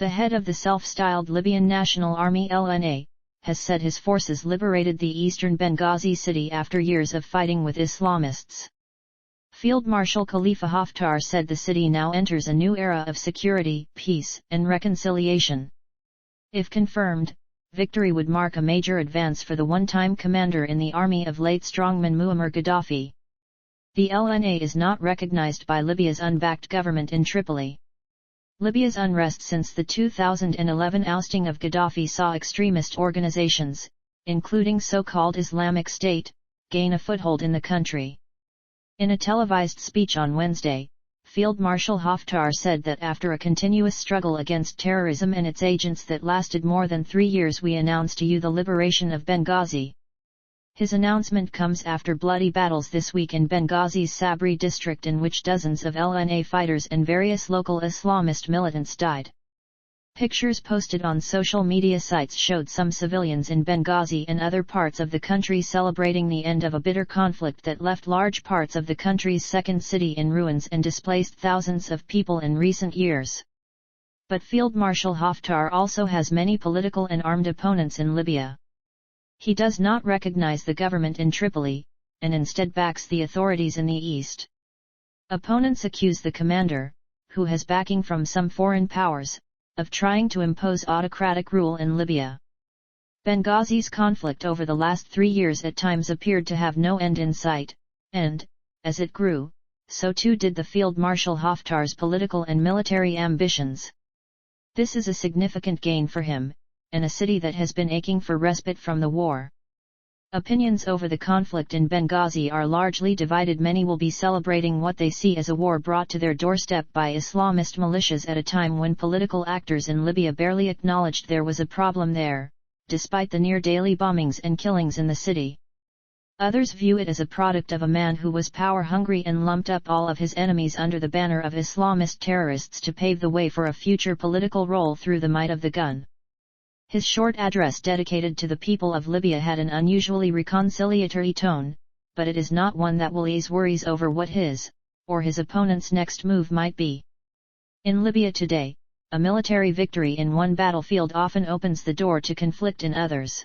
The head of the self-styled Libyan National Army LNA, has said his forces liberated the eastern Benghazi city after years of fighting with Islamists. Field Marshal Khalifa Haftar said the city now enters a new era of security, peace, and reconciliation. If confirmed, victory would mark a major advance for the one-time commander in the army of late strongman Muammar Gaddafi. The LNA is not recognized by Libya's unbacked government in Tripoli. Libya's unrest since the 2011 ousting of Gaddafi saw extremist organizations, including so-called Islamic State, gain a foothold in the country. In a televised speech on Wednesday, Field Marshal Haftar said that after a continuous struggle against terrorism and its agents that lasted more than 3 years, we announce to you the liberation of Benghazi. His announcement comes after bloody battles this week in Benghazi's Sabri district, in which dozens of LNA fighters and various local Islamist militants died. Pictures posted on social media sites showed some civilians in Benghazi and other parts of the country celebrating the end of a bitter conflict that left large parts of the country's second city in ruins and displaced thousands of people in recent years. But Field Marshal Haftar also has many political and armed opponents in Libya. He does not recognize the government in Tripoli, and instead backs the authorities in the east. Opponents accuse the commander, who has backing from some foreign powers, of trying to impose autocratic rule in Libya. Benghazi's conflict over the last 3 years at times appeared to have no end in sight, and, as it grew, so too did the Field Marshal Haftar's political and military ambitions. This is a significant gain for him, and a city that has been aching for respite from the war. Opinions over the conflict in Benghazi are largely divided. Many will be celebrating what they see as a war brought to their doorstep by Islamist militias at a time when political actors in Libya barely acknowledged there was a problem there, despite the near-daily bombings and killings in the city. Others view it as a product of a man who was power-hungry and lumped up all of his enemies under the banner of Islamist terrorists to pave the way for a future political role through the might of the gun. His short address dedicated to the people of Libya had an unusually reconciliatory tone, but it is not one that will ease worries over what his, or his opponent's next move might be. In Libya today, a military victory in one battlefield often opens the door to conflict in others.